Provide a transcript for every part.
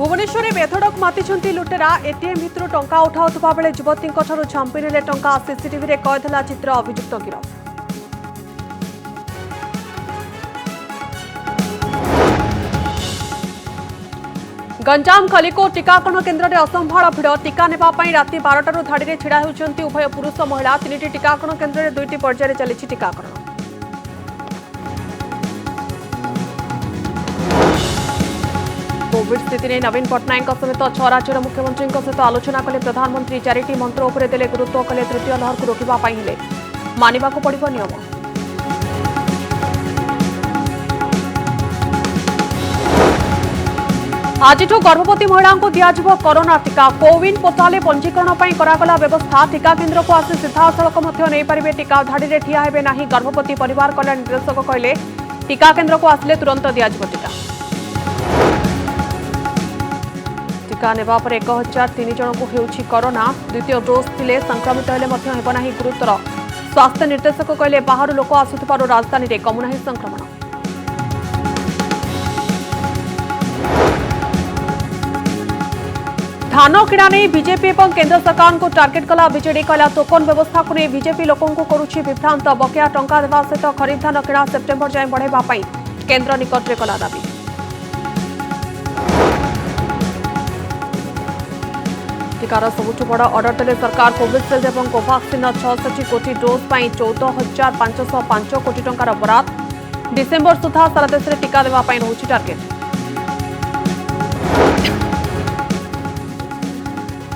भुवनेश्वर में बेधड़क मातिछंती लुटेरा एटीएम भितर टंका उठाउथबा बेले युवती छांपी नेले टंका सीसीटीवी रे कैद होला चित्र अभियुक्त गिरफ। गंजाम खलिकोट टीकाकरण केन्द्र में असंभाल भिड़ टीका नेबा पई राति 12 धाड़ी में छिड़ा होउछंती उभय पुरुष महिला। 3टी टीकाकरण केन्द्र में 2टी पर्यायर चली टीकाकरण। कोविड स्थिति ने नवीन पट्टनायक समेत 6 राज्यर मुख्यमंत्री सहित आलोचना कले प्रधानमंत्री। 4टी मंत्र उपर देले गुरुत्व कले तृतीय लहर को रोकवा हेले मानिबाकू पड़िबो नियम। आज गर्भवती महिला को दिज्व कोरोना टीका। कोविन पोर्टाल पंजीकरण पर करागला व्यवस्था। टीका केन्द्र को आसी सीधासलख नहीं पारे टीका धाड़ी में ठिया हेबे नाही। गर्भवती परिवार कल्याण निर्देशक कहले टीका केन्द्र को आसिले तुरंत दिज्व टीका। टीका नेबा पर 1003 जन को हेउछि कोरोना। द्वितीय डोज थिले संक्रमित हेले मध्य हेबो नाही गुरुतर। स्वास्थ्य निर्देशक कहले बाहर लोक आसुथिबारु राजधानी रे कमु नाही संक्रमण। धान किणा नहीं बीजेपी और केंद्र सरकार को टार्गेट कला बीजेडी। कहला टोकन व्यवस्था को नहीं बीजेपी लोकों को करुछि विभ्रांत। बकेया टंका देवा सहित खरीफ धान किणा सेप्टेम्बर जाए बढ़ाइबा पई केंद्र निकट में कला दाबी। टीकार सबुठ बड़ अर्डर देले सरकार। कोविशील्ड और कोवाक्सिन 66 कोटी डोज पर 14,505 कोटी टंकार बराद। डिसेम्बर सुधा सारा देश में टीका देवा पई रहुछि टार्गेट।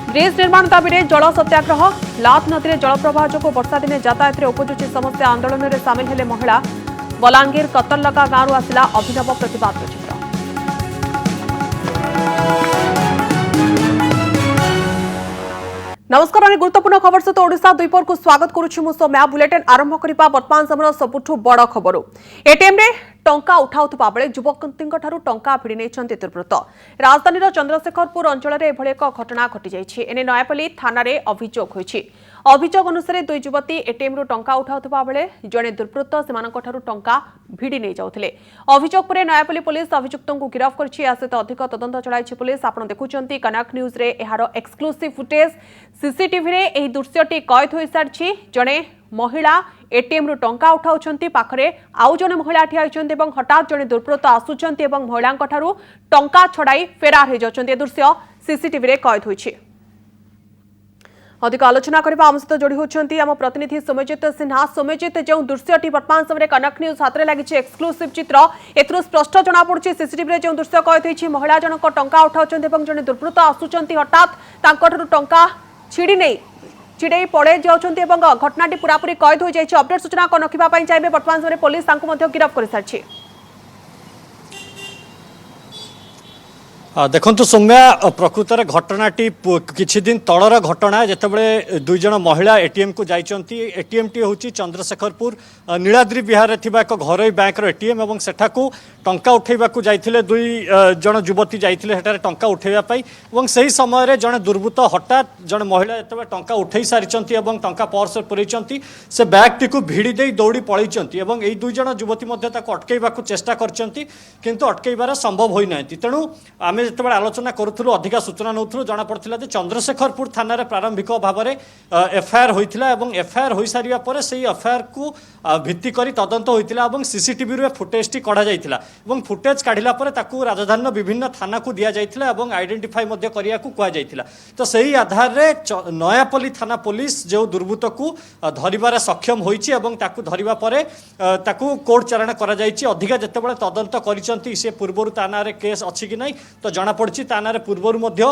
ब्रिज निर्माण दाबी में जल सत्याग्रह। लात नदी में जल प्रवाह जो वर्षा दिन यातायात उपजुची समस्या। आंदोलन में सामिल हेले महिला। बलांगीर कतरलगा गांव आसिला अभिनव प्रतिवाद चित्र। नमस्कार अनेक गुरुत्वपूर्ण खबर सहित ओडिशा द्वीपर को स्वागत करुछि मु सौम्या। बुलेटिन आरंभ करिबा वर्तमान समय सबुठु बड़ खबर। एटीएम रे टंका उठाउथबा बेले युवकंतींक ठारू टंका भिड़ी नेछंती दुर्वृत्त। राजधानी चंद्रशेखरपुर अंचल में एभଳି एक घटना घटी जाइछि। एने नयापल्ली थाना रे अभियोग होइछि। अभियोग अनुसार 2 युवती एटीएम रू टंका उठाउथबा बेले जणे दुर्वृत्त सेमानक ठारू टंका भिड़ी नै जाउथिले। अभियोग पर नयापल्ली पुलिस अभियुक्तों को गिरफ्त करछि। आसत अधिक तदंत चलाइछि पुलिस। आपण देखुचंती कनक न्यूज रे एहारो एक्सक्लूसिव फुटेज। सीसीटीवी रे एही दृश्यटी कैद होई सारछि। जणे महिला एटीएम रू टंका उठाउछंती पाखरे आउ जने महिला ठिया होइछंती एवं हठात जने दुर्वृत्त आसुछंती एवं महिलांक ठारू टंका छड़ाई फेरार हो जाउछंती। दृश्य सीसीटीवी रे कैद होइछि। अधिक आलोचना करबा आम सहित जोड़ी होछंती आम प्रतिनिधि सोमजित सिन्हा। सोमजित जो दृश्यटी वर्तमान समय कनक न्यूज हाथ में लगी एक्सक्लूसिव चित्र एथुरु स्पष्ट जना पड़ुछि। सीसीटीवी रे जो दृश्य कैद होइछि महिला जनक टंका उठाउछंती एवं जने दुर्वृत्त आसुछंती हठात तांको ठारू टंका छिड़ी नै चिड़े पड़े जाउछंती एवं घटनाटी पूरापूरी कैद हो जाइछि। अपडेट सूचना को रखिबा पई चाहिए वर्तमान समय पुलिस तांको मध्य गिरफ्त कर सारछि। देखु सौम्या प्रकृत घटनाटी किछि दिन तलर घटना जेतेबेले 2 जन महिला एटीएम को जाइचंती। एटीएम टी होची चंद्रशेखरपुर नीलाद्री विहार रे थिबा एक घरोई बैंक रो एटीएम एवं सेठाकू टंका उठेबा को जाइथिले 2 जन युवती जाइथिले हेटारे टंका उठेबा पई एवं सही समय रे जने दुर्वृत्त हठात जन महिला जेतेबेले टंका उठेई सारिचंती एवं टंका पर्स पुरैचंती से बैग टी को भिड़ी देई दौड़ी पळैचंती एवं एई 2 जन युवती मध्ये ताको अटकेबा को चेष्टा करचंती किंतु अटकेबार संभव होई नांती। तेणु आमे जेतेबेले आलोचना करूथुलु अधिका सूचना नउथुलु जना पड़थिला जे चंद्रशेखरपुर थाना रे प्रारंभिक भाव में एफआईआर होइथिला एवं एफआईआर होई सारिया परे सेही एफआईआर को भित्ति करी तदंत होइथिला एवं सीसीटीवी रे फुटेज टी कढा जाइथिला एवं फुटेज काढिला परे ताकू राजधानी विभिन्न थाना को दिया जाइथिला एवं आइडेंटिफाई मध्ये करिया को कुआ जाइथिला। तो सेही आधार रे नयापल्ली थाना पुलिस जो दुर्वृत्त को धरिबारे सक्षम होइछि एवं ताकू धरिबा परे ताकू कोर्ट चारण करा जाइछि। अधिका जेतेबेले तदंत करिसंती से पूर्वरु थाना रे केस अछि कि नै तो जना पड़छि थाना रे पूर्वरु मध्ये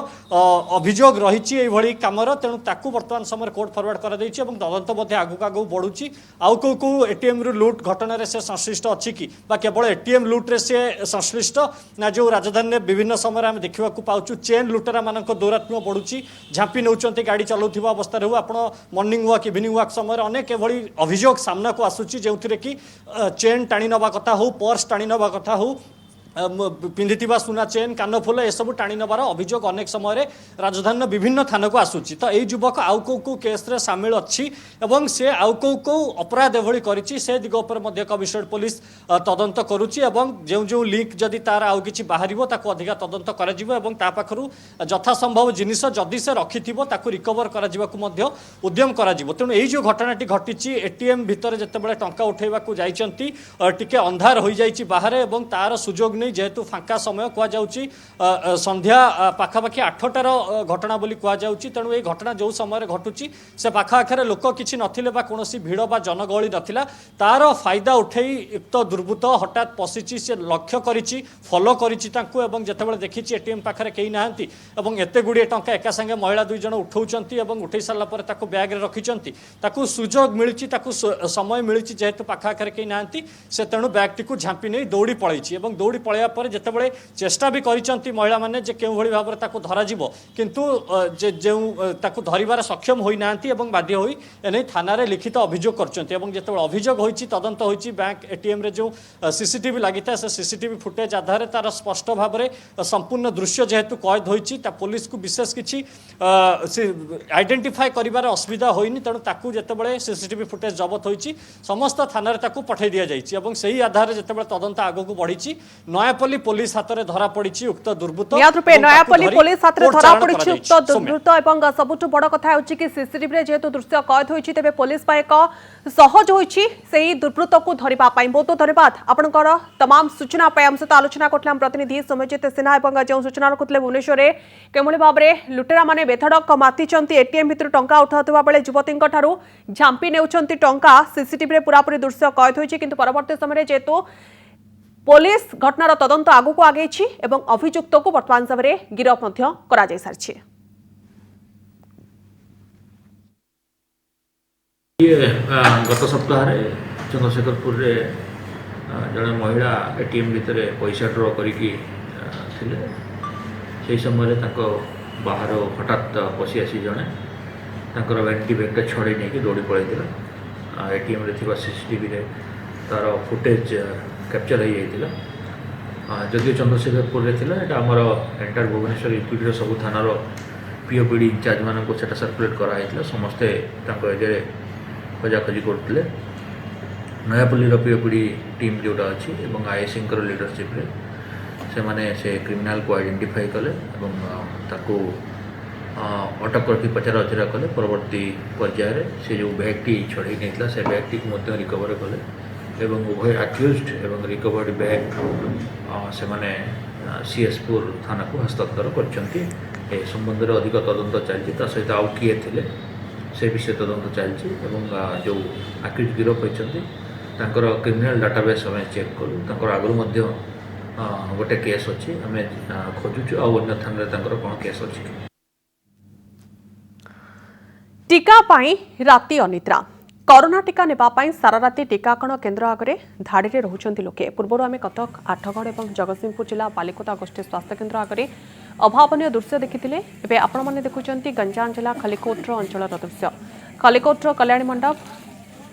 अभियोग रहिछि एई भଳି कामर। तेणु ताकू वर्तमान समय कोर्ट फॉरवर्ड करा दैछि एवं तदंत मध्ये आगु आगु बढ़ुछि। आउ को एटीएम रु लूट घटना रे से संश्लिष्ट अछि कि बा केवल एटीएम लूट रे से संश्लिष्ट ना जो राजधानी रे विभिन्न समय हम देखिबा को पाउछु चेन लूटरा मानक दौरात्म्य बढ़ुछि। झांपी नउचंती गाड़ी चलाउथिबा अवस्था रे आपण मॉर्निंग वॉक इवनिंग वॉक समय अनेक एभଳି अभियोग सामना को आसुछि जेउथिरे कि चेन टाणी नबा कथा हो पर्स टाणी नबा कथा हो पिंधिथिबा सुना चेन कानफुल एसबू टाणी नबार अभियोग अनेक समय राजधानी विभिन्न थाना को आसूची तो यही युवक आउ कौ केस रे सामिल अच्छी एवं से आउ कौ अपराध एभली करिछि से दिग उपर मध्य कमिशनरेट पुलिस तदंत करुछि एवं जो जो लिंक जदि तार आउ किछि बाहरिबो ताको अधिक तदंत करा जिवो एवं ता पाखरु यथा संभव जिनिस जदि से रखिथिबो ताको रिकवर करा जिवाकु मध्य उद्यम करा जिवो तेणु एई जो घटनाटी घटिछि एटीएम भितर जेतेबेले टंका उठेबाकू जाइचंती टिके अंधार होई जाइछि बाहर एवं तार सुजोग नहीं जेहेतु फांका समय कहुच्छी संध्या पाखापाखि 8टार घटना बोली कहुच्छी तेणु ये घटना जो समय घटुची से पाखापाखे लोक किसी नथिले बा कोनोसी भिड़ बा जनगहली नथिला तार फायदा उठेई युक्त दुर्बृत्त हठात पशिची से लक्ष्य करिछि फॉलो करिछि तांकु एवं जेतेबेले देखिछि एटीएम पाखरे केही नाहंती एवं एते गुडिए टंका एका संगे महिला दुई जण उठाउचंती एवं उठै सारला परे ताकु बैग रे रखिचंती ताकु सुजोग मिलिछि ताकु समय मिलिछि जेहेतु पाखापाखे केही नाहंती से तेणु बैगटी को झांपी नहीं दौड़ी पळैछि एवं दौड़ी पळैया पर जेतेबेले चेष्टा भी करिसंती महिला माने जे केउ भली भाबरे ताकु धरा जिवो किंतु जे जेउ ताकु धरिबार सक्षम होई नांती एवं बाध्य होई एनै थाना रे लिखित अभियोग करचंती एवं जेतेबेले अभियोग होईची तदंत होईची बैंक एटीएम रे जो सीसीटीवी लागिता से सीसीटीवी फुटेज आधार रे तार स्पष्ट भाबरे संपूर्ण दृश्य जेहेतु कैद होईची ता पुलिस को विशेष किछि आइडेंटिफाई करिबार असुविधा होईनी तेणु ताकु जेतेबेले सीसीटीवी फुटेज जबत होईची समस्त थाना रे ताकु पठाई दिया जाईची एवं सही आधार रे जेतेबेले तदंत आगो को बढ़ीची नयापल्ली पुलिस हाथ में धरा पड़ी उक्त दुर्बृत्त नयापल्ली पुलिस हाथ में धरा पड़ी उक्त दुर्बृत्त और सबुठ बड़ कथा होची कि सीसीटीवी जेहेतु दृश्य कैद होईची तेबे पुलिस पाए एक सहज होईची सेही दुर्बृत्त को धरिबा पाई बहुत धन्यवाद आपनकर तमाम सूचना पाई हम सहित आलोचना करथलाम प्रतिनिधि सौम्यजित सिन्हा और जो सूचना रखुतले भुवनेश्वर रे केमोली भाबरे लुटेरा माने बेधड़क मातिचंती एटीएम भितर टंका उठाउतबा बेले युवतींक ठारू झांपी नेउचंती टंका सीसीटीवी रे पूरापूरी दृश्य कैद होईची किंतु परवर्ती समय जेहेतु पुलिस घटनार तदंत आगू आगे अभियुक्त को वर्तमान समय गिरफ सारी गत सप्ताह चंद्रशेखरपुर जड़े महिला एटीएम भितर पैसा ड्र करके समय बाहर हठात पशि आसी जड़े वैनिटी बैगटा छड़े नहीं दौड़ी पड़ाई एटीएम सीसीटीवी तार फुटेज कैप्चर हो जाता जदिव चंद्रशेखरपुर था आमर एंटायर भुवनेश्वर यूपीडी सब थानार पीओपीडी इंचार्ज मानक सर्कुलेट कराई समस्ते एजे खोजाखोजी करते नयापल्ली पीओपीडी टीम जोटा अच्छी आईएससी लीडरशिप से माने से क्रिमिनाल को आइडेंटिफाई कले अटक करके पचरा उचरा कले परवर्ती पर्यायर से जो बैगटी छड़े नहीं से बैगटी को रिकवर कले एवं उभय आक्यूज्ड एवं रिकवर्ड बैग से माने सीएसपुर थाना को हस्तांतर कर संबंध में अधिक तदंत चलती सहित आउ किए थे से विषय तदंत चलती जो आक्यूज गिरफ होती क्रिमिनाल डाटाबेस आम चेक कलु आगु गोटे केस अच्छी आम खोजुचु अन्य थाना कौन केस अच्छी टीका पाई राति अनिद्रा कोरोना टीका नेबापाई सारा राति टीकाकरण केन्द्र आगे धाड़ी में रोचंती लोके पूर्व आम कटक आठगढ़ और जगतसिंहपुर जिला बालिकोटा गोष्ठी स्वास्थ्य केन्द्र आगे अभावन दृश्य देखिते एवं आपण मैंने देखुं गंजाम जिला खलिकोटर अंचल दृश्य खलिकोटर कल्याणी मंडप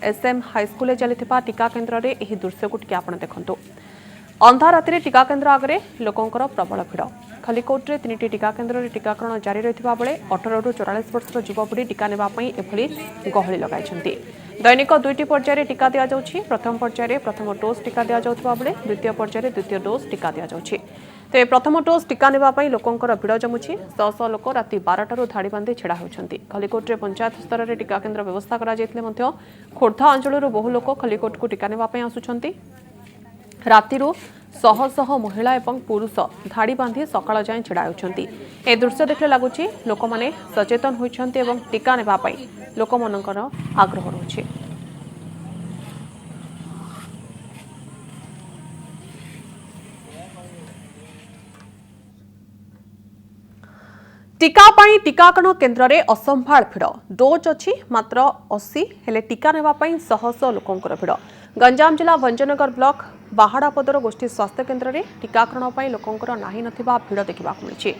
एसएम हाईस्कल चलता टीका केन्द्र में यह दृश्य को देखु अंधा राति टीका केन्द्र आगे लोकंर प्रबल भिड़ खलिकोटे 3टी टीका केन्द्र में टीकाकरण जारी रही बेले 18 ରୁ 44 वर्षर युवपीढ़ी टीका नेबाई एभली गहली लगाई दैनिक 2टी पर्यायर टीका दि जाऊँगी प्रथम पर्यायर प्रथम डोज टीका दि जाता बेले द्वितीय पर्यायर द्वितीय डोज टीका दि जाऊँगी तेज प्रथम डोज टीका नेबाई लोकंर भिड़ जमुची शह शह लोक राति 12टारू धाड़ी बांधि छेड़ा होती खलिकोटे पंचायत स्तर में टीका केन्द्र व्यवस्था कर खोर्धा अंचल बहु लोक खलिकोट को टीका नेबाई आसुंच राति शह शह महिला और पुरुष धाड़ी बांधि सकाळ जाए छिड़ा होती ए दृश्य देखले लगुच लोक मैंने सचेतन होती टीका नेबाई लोक मनकर आग्रह रही टीका पाई टीकाकरण केन्द्र में असंभाल भिड़ डोज अच्छी मात्र 80 हेले टीका नेबाई शह शह लोकंर भिड़ गंजाम जिला भंजनगर ब्लॉक बाहाड़ापदर गोष्ठी स्वास्थ्य केन्द्र में टीकाकरण पर लोकंर नाही नथिबा भिड़ देखा मिली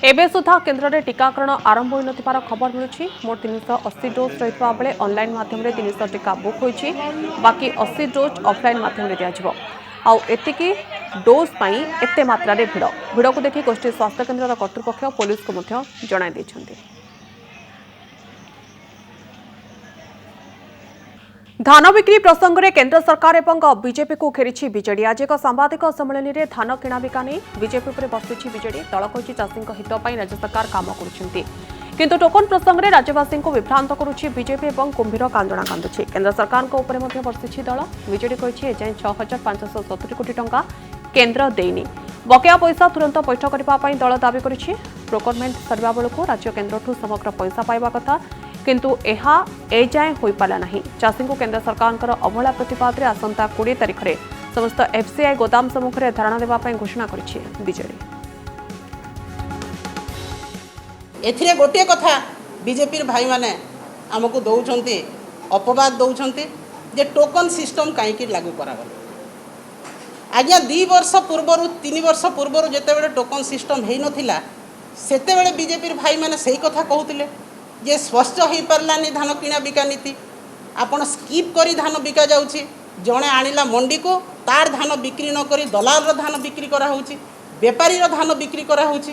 एबे सुधा केन्द्र में टीकाकरण आरंभ हो नथिबार खबर मिलुछि मोट 380 डोज रहितबा बेले ऑनलाइन माध्यम 300 टीका बुक होइछि बाकी 80 डोज ऑफलाइन माध्यम दिया आउ एतिकी डोज पाई एते मात्रा रे भिड़ को देखि गोष्ठी स्वास्थ्य केन्द्र कर्तृपक्ष पुलिस को मध्य जणाई दैछन्ति। धान बिक्री प्रसंग में केंद्र सरकार एवं बीजेपी को घेरी बीजेडी। आज एक सांबादिक सम्मेलन में धान किणाबिका नहीं बीजेपी पर बसुची बीजेडी। दल कही चाषी हित पर राज्य सरकार काम कर टोकन प्रसंग में राज्यवासी को विभ्रांत करुच्ची बीजेपी और कुंभीर कांदणा कांदुची। केंद्र सरकार बसुची दल बीजेडी कही एजाए 6570 कोटी टंका केंद्र देनी बकेया पैसा तुरंत पैठ करने दल दावी करिछि। प्रोक्योरमेंट सरवा बेलू राज्य केन्द्र समग्र पैसा पाइबा कथा किंतु एहा एजाए होई पाला नहीं। चाषी को केंद्र सरकार अवहेला प्रतिवाद में आसंता 20 तारिख में समस्त एफसीआई गोदाम सम्मुख में धारणा देवाई घोषणा करिछि बीजेडी। एथिरे गोटे कथा बीजेपी भाई माने आमको दौरान अपवाद दौरान जे टोकन सिस्टम कहीं लागू करागला। आज्ञा 2 वर्ष पूर्वर 3 वर्ष पूर्वर जिते टोकन सिस्टम हो नाला सेते बीजेपी भाई माने सही कथा कहते जे स्पष्ट हो पारानी धान किणा बिका नीति आपण स्कीप करी धान बिका जाउछि। जणे आनिला मंडी को तार धान बिक्री न करी दलाल धान बिक्री करा होउछि, व्यापारी धान बिक्री करा होउछि।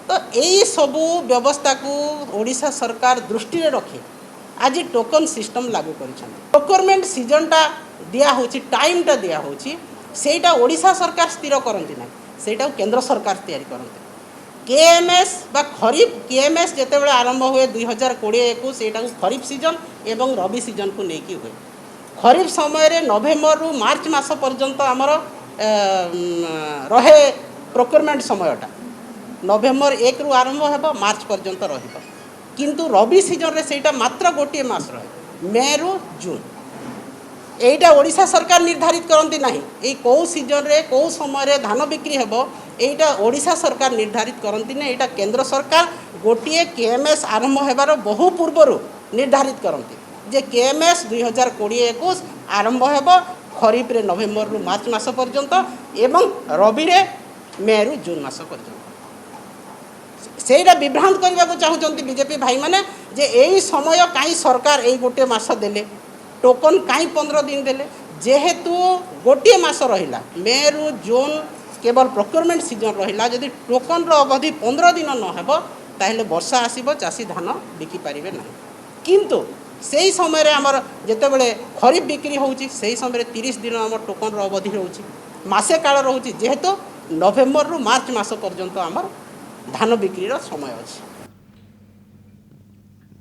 तो यही सबू व्यवस्था को ओडिशा सरकार दृष्टि रे रखी आज टोकन सिस्टम लागू करिछन। प्रोक्योरमेंट सीजनटा दिया होउछि, टाइमटा दिया होउछि, सेटा ओडिशा सरकार स्थिर करंती ना, सेटा केंद्र सरकार तैयारी करंती। केएमएस बा खरीफ केएमएस जिते बड़े आरंभ हुए 2020-21 सेटा खरीफ सीजन एवं रबी सीजन को लेकिन हुए। खरीफ समय रे नवेम्बर रु मार्च मास पर्यंत आमर रहे प्रोक्योरमेंट समयटा नवेम्बर 1 रु आरंभ होब मार्च पर्यंत रहिबो। किंतु रबी सीजन रे सेटा मात्र गोटे मास रहे मे रु जून। एटा ओडिशा सरकार निर्धारित करती ना ये कौ सीजन रे कौ समय रे धान बिक्री हेबो एटा ओडिशा सरकार निर्धारित करती ना। एटा केंद्र सरकार गोटे केएमएस आरंभ होबार बहु पूर्वर निर्धारित करती जे केएमएस 2020-21 आरंभ होब खरीफ रे नवेम्बर रु मार्च मास पर्यंत एवं रबी रे मे रु जून मास पर्यंत। सेटा विभ्रांत करने को चाहते बीजेपी भाई माने जे यही समय कहीं सरकार यही गोटे मास देले टोकन कहीं 15 दिन देले जेहेतु गोटे मास रहिला मे रु जून केवल प्रोक्योरमेंट सीजन रहिला। जदि टोकन रो अवधि 15 दिन न हेबो ताहले वर्षा आसीबो चाषी धान बिकी पारिबे नहीं। किंतु सेही समय रे हमर जेते बेले खरीफ बिक्री होउची सेही समय रे 30 दिन हमर टोकन रो अवधि रहउची मासे काल रहउची जेहेतु नवेम्बर रु मार्च मास पर्यंत हमर धान बिक्री रो समय अछि।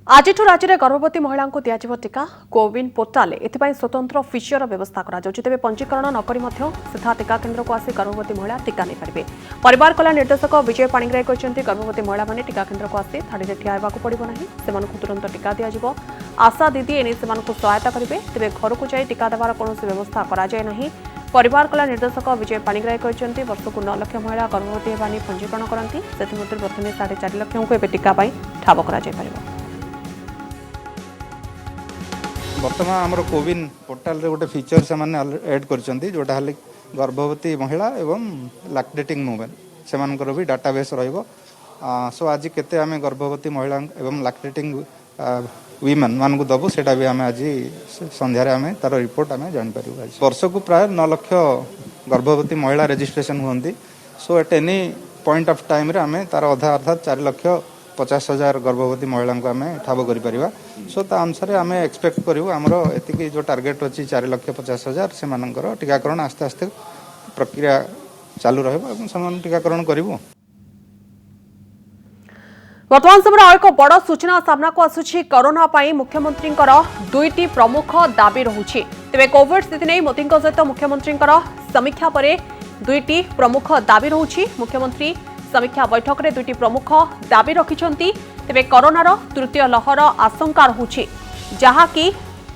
आज राज्य में गर्भवती महिला को दिया टीका कोविन पोर्टाल एथपाई स्वतंत्र फीचर व्यवस्था करा तेज पंजीकरण नकरी सीधा टीका केन्द्र को आसी गर्भवती महिला टीका नहीं पारे। परिवार कल्याण निर्देशक विजय पाणिग्राही कहते गर्भवती महिला माने टीका केन्द्र को आसी धाड़ी में ठिया होगा पड़ो ना से तुरंत टीका दिज्व। आशा दीदी एने से सहायता करेंगे तेज घर को जाई टीका देवार कौन व्यवस्था कराए। परिवार कल्याण निर्देशक विजय पाणिग्राही कहते वर्ष को 9 लाख महिला गर्भवती होगा पंजीकरण करती से प्रथम 4.5 लाख को ए टीका ठाब कर। बर्तमान आमर कोविन पोर्टाल रे गोटे फीचर से माने ऐड करचंती जोटा हाली गर्भवती महिला एवं लैक्टेटिंग वुमेन से मानकर भी डाटाबेस रहिबो। सो आज केते आमे गर्भवती महिला एवं लैक्टेटिंग वीमेन मान को दबो सेटा भी आमे आज संध्या रे आमे तार रिपोर्ट आमे जान परिबो। आज वर्ष को प्राय 9 लाख गर्भवती महिला रजिस्ट्रेशन होंदी। So at any point of time रे आमे तार आधा अर्थात 4,50,000 गर्भवती महिला को आमे ठाब करि परिबा। सो ता अनुसार आमे एक्सपेक्ट करिवो हमरो एतिकी जो टार्गेट अछि 4,50,000 से मानकर टीकाकरण आस्ते आस्ते प्रक्रिया चालू रहबो एवं समान टीकाकरण करिवो। वर्तमान समय एक बड़ सूचना सामना को आसुछि। कोरोना पाई मुख्यमंत्री दुईटी प्रमुख दाबी रहुछि। तेबे कोविड स्थिति नहीं मोदी सहित मुख्यमंत्री समीक्षा पर दुईटी प्रमुख दाबी रहुछि। मुख्यमंत्री समीक्षा बैठक में दुईटी प्रमुख दाबी रखिछंती। तेबे कोरोनार तृतीय लहर आशंका रहुछि जहाँकि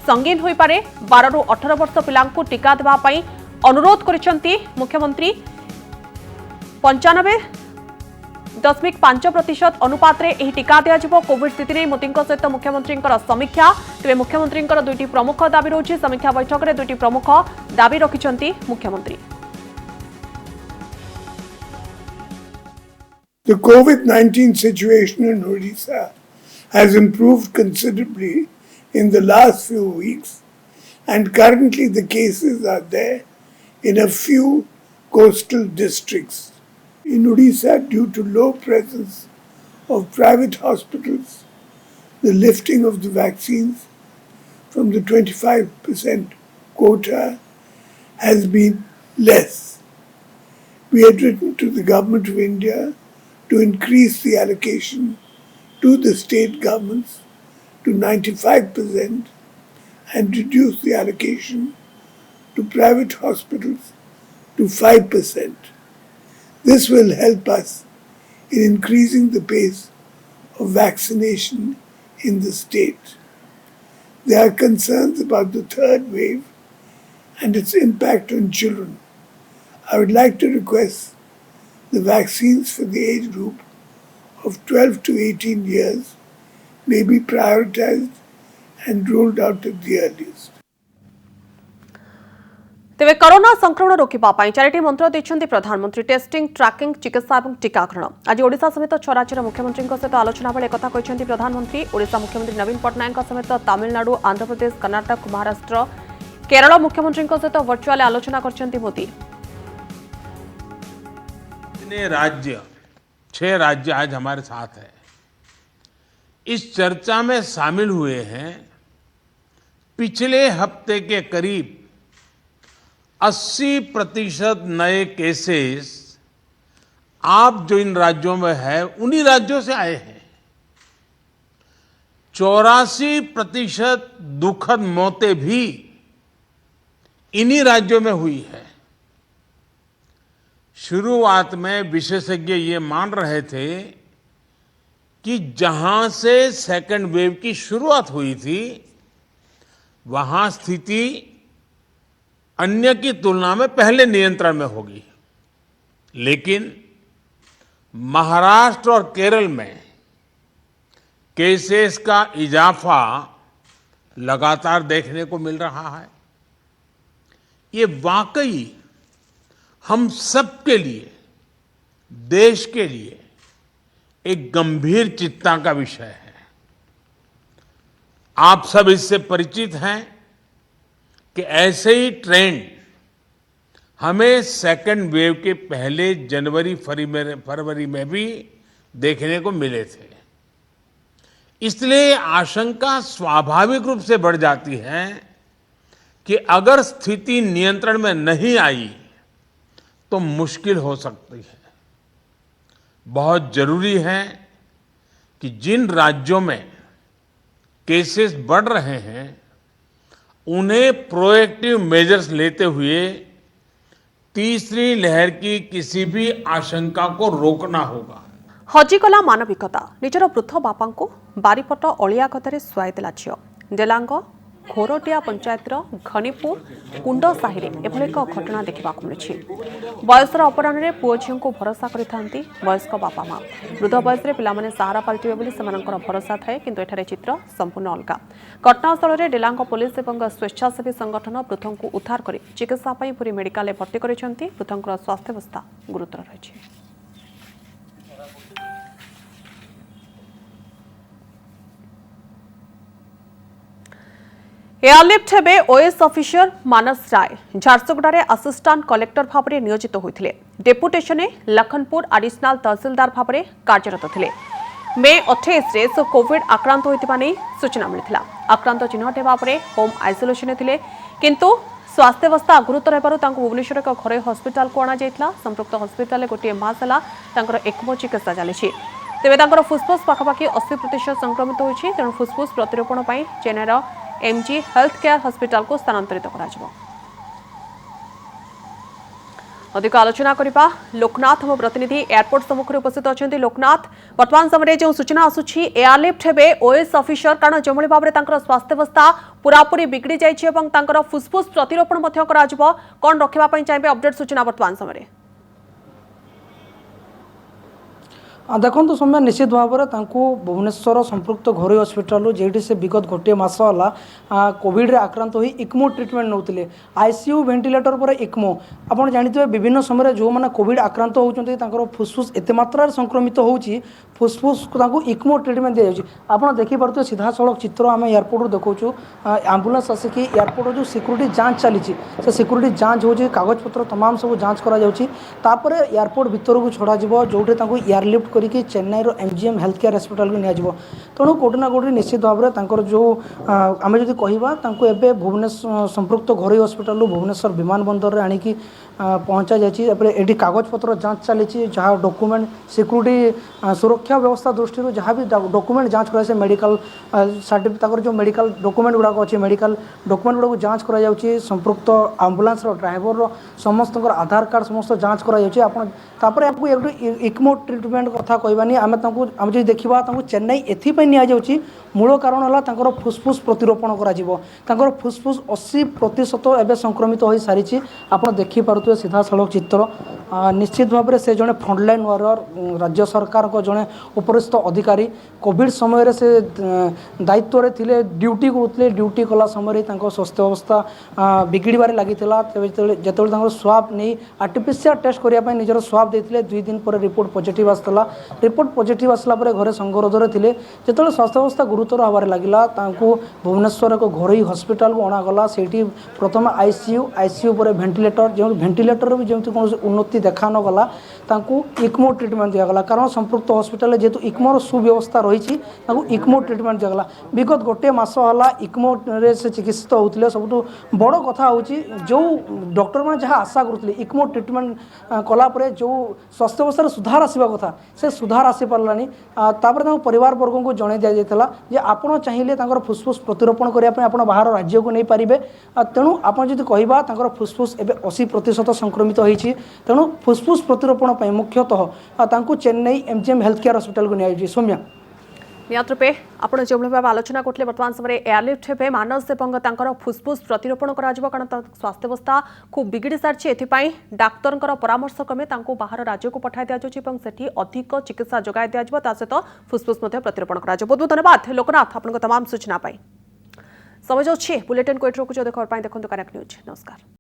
संगीन होई पारे। 12 रु 18 वर्ष पिलांकु टीका देबा पई अनुरोध करिछंती मुख्यमंत्री। 95.5% अनुपात रे एही टीका दिया जिवो। कोविड स्थिति नै मोदी सहित मुख्यमंत्री समीक्षा। तेबे मुख्यमंत्री दुईटी प्रमुख दाबी रहुछि। समीक्षा बैठक में दुईटी प्रमुख दाबी रखिछंती मुख्यमंत्री। The COVID-19 situation in Odisha has improved considerably in the last few weeks, and currently the cases are there in a few coastal districts. In Odisha, due to low presence of private hospitals, the lifting of the vaccines from the 25% quota has been less. We had written to the Government of India to increase the allocation to the state governments to 95% and reduce the allocation to private hospitals to 5%. This will help us in increasing the pace of vaccination in the state. There are concerns about the third wave and its impact on children. I would like to request the vaccines for the age group of 12 to 18 years may be prioritized and rolled out at the earliest. तेबे corona संक्रमण रोकवा charity मंत्र देछन्ति प्रधानमंत्री testing tracking चिकित्सा और टीकाकरण आज ओडिशा समेत 6 राज्यर मुख्यमंत्री सहित आलोचना बेले कथा कहते प्रधानमंत्री ओडिशा मुख्यमंत्री नवीन पट्टनायक समेत तमिलनाडु आंध्र प्रदेश कर्नाटक महाराष्ट्र केरल मुख्यमंत्री सहित वर्चुअल आलोचना करछन्ति मोदी। राज्य 6 राज्य आज हमारे साथ है, इस चर्चा में शामिल हुए हैं। पिछले हफ्ते के करीब 80% नए केसेस आप जो इन राज्यों में है उन्हीं राज्यों से आए हैं। 84% दुखद मौतें भी इन्हीं राज्यों में हुई है। शुरुआत में विशेषज्ञ ये मान रहे थे कि जहां से सेकंड वेव की शुरुआत हुई थी वहां स्थिति अन्य की तुलना में पहले नियंत्रण में होगी, लेकिन महाराष्ट्र और केरल में केसेस का इजाफा लगातार देखने को मिल रहा है। ये वाकई हम सबके लिए, देश के लिए एक गंभीर चिंता का विषय है। आप सब इससे परिचित हैं कि ऐसे ही ट्रेंड हमें सेकंड वेव के पहले जनवरी फरवरी में भी देखने को मिले थे। इसलिए आशंका स्वाभाविक रूप से बढ़ जाती है कि अगर स्थिति नियंत्रण में नहीं आई तो मुश्किल हो सकती है। बहुत जरूरी है कि जिन राज्यों में केसेस बढ़ रहे हैं उन्हें प्रोएक्टिव मेजर्स लेते हुए तीसरी लहर की किसी भी आशंका को रोकना होगा। हजिगला मानविकता निजर वृद्ध बापा को बारिपट अलिया कतारे शुआई देला झील डेलांग घोरटिया पंचायतर घनीपुर कुंड साहि एभली एक घटना देखा मिली। बयसर अपराह्न पुओ झील को भरोसा करते वयस्क बापा माँ। वृद्ध बयस पिलाने सहारा पलटिबे बोली सेमानकर भरोसा थाए, किंतु एठारे चित्र संपूर्ण अलग। घटनास्थल में डेलांग पुलिस और स्वेच्छासेवी संगठन वृद्ध को उद्धार कर चिकित्सा पुरी मेडिकल भर्ती कर वृद्धर स्वास्थ्यावस्था गुरुतर रही। एयरलिफ्ट हेबे ओएस ऑफिसर मानस राय झारसुगुड़ा असिस्टांट कलेक्टर भाव में नियोजित होते। डेपुटेशन लखनपुर एडिशनल तहसीलदार भाव में कार्यरत थे। मे 28 कोविड आक्रांत होता नहीं सूचना मिलता। आक्रांत चिन्हट होगा होम आइसोलेशन थे, किंतु स्वास्थ्यावस्था गुरुतर होगार भुवनेश्वर एक घर हस्पिटाल को अणा संपृक्त हस्पिटाल गोटे मास है एक्मो चिकित्सा चली। तेज फुस्फुस पाखापाखि 80% संक्रमित होती, तेणु फुस्फुस प्रतिरोपण पर चेन्नईर एमजी हेल्थ केयर हस्पिटाल को स्थानांतरित करा। अधिक आलोचना करबा लोकनाथ हम प्रतिनिधि एयरपोर्ट सम्मुख उपस्थित अच्छा। लोकनाथ, वर्तमान समय जो सूचना आसुछि एयरलिफ्ट हेबे ओएस ऑफिसर कारण जो भाव में स्वास्थ्यावस्था पूरापूरी बिगड़ी जाइए फुस्फुस प्रतिरोपण कौन रखा चाहिए अपडेट सूचना वर्तमान समय। देखो समय निश्चित भाव में भुवनेश्वर संपृक्त घरोई हस्पिटाल जेठी से विगत गोटे मस है कोविड आक्रांत हो इक्मो ट्रिटमेंट नौते आईसीयू वेंटिलेटर पर इक्मो आपड़ जानते विभिन्न समय जो मैंने कोविड आक्रांत होती फुसफुस एत मात्रा संक्रमित हो फुसफुस को इक्मो ट्रिटमेंट दी जाए आप देखिपे सीधा सड़क चित्र आम एयरपोर्ट देखु आंबुलांस आसिक एयरपोर्ट जो सिक्यूरीटी जांच चली से सिक्यूरीटी जांच हो कागजपत्र तमाम सब जांच कर एयरपोर्ट भितर को छड़ा जो एयरलिफ्ट करके Chennai MGM health care hospital को निया तेणु कोटि ना कोटि निश्चित भाव में जो आम जब कहवा भुवनेश्वर संपृक्त घरोई हस्पिटाल भुवनेश्वर विमान बंदर में आणिकी पहुँचा जाए कागजपत्र जांच चली जहाँ डॉक्यूमेंट सिक्यूरीटी सुरक्षा व्यवस्था दृष्टि जहाँ भी डॉक्यूमेंट जांच कराए मेडिकल सर्टिफिकेट जो मेडिकल डॉक्यूमेंट गुड़ाक अच्छे मेडिकल डॉक्यूमेंट गुड़ा जांच करा संपृक्त आंबुलांस ड्राइवर समस्त आधार कार्ड समस्त जांच करापर आपको एक इक्मो ट्रिटमेंट कथा कहबानी आम जो देखा चेन्नई एथपाई नि मूल कारण है फुसफुस प्रतिरोपण कर फुसफुस 80% एवं संक्रमित हो सारी आप देखिपे सीधा सड़क चित्र निश्चित भाव में से जड़े फ्रंटलाइन वारियर राज्य सरकार को जड़े उपरिस्थ अधिकारी कोविड समय से दायित्व रे थिले ड्यूटी करुले ड्यूटी कला समय स्वास्थ्य अवस्था बिगिड़बार लगी जो स्वाब नहीं आर्टिफिशियल टेस्ट करने निजर स्वाब देते 2 दिन पर रिपोर्ट पॉजिटिव आसला रिपोर्ट पॉजिटिव आसला घरे संगरोधर थे जो स्वास्थ्य अवस्था गुरुतर हबार लगिला भुवनेश्वर एक घरोई हस्पिटाल को अणागला से प्रथम आईसीयू पर भेंटिलेटर जो भेंटिलेटर भी जमी कौन उन्नति देखा न गला इक्मो ट्रिटमेंट दिगला कारण संपृक्त हस्पिटाल जेहेतु इक्मोर सुव्यवस्था रही इक्मो ट्रिटमेंट दिगला विगत गोटे मस है इक्मो रे से चिकित्सित होते सब बड़ कथा हूँ जो डॉक्टर मैंने जहाँ आशा करुले इक्मो ट्रिटमेंट कलापर जो स्वास्थ्य अवस्था सुधार आसवा कथा से सुधार आसी पारानी परिवार वर्ग को जन दि जाता जे आपड़ चाहिए फुसफुस प्रतिरोपण करने आप बाहर राज्य को नहीं पारे तेणु आप जो कहवा फुसफुस एवं 80% संक्रमित होती तेणु फुसफुस प्रतिरोपण मुख्यतः Chennai MGM health care hospital को निया सौम्या निहत रूपे आपड़ जो भाव आलोचना करते बर्तमान समय एयरलिफ्ट हे मानस देवंग फुसफुस प्रतिरोपण कारण स्वास्थ्य अवस्था खूब बिगिड़ी सारी एथपाई डाक्तर परामर्श क्रमे बाहर राज्य को पठाई दिखाई अधिक चिकित्सा जोगाई दिया सहित फुसफुस प्रतिरोपण कर बहुत बहुत धन्यवाद लोकनाथ आपन तमाम सूचना समय जाऊँ बुलेटिन को रखुच खबर देखते कनेक्ट न्यूज नमस्कार।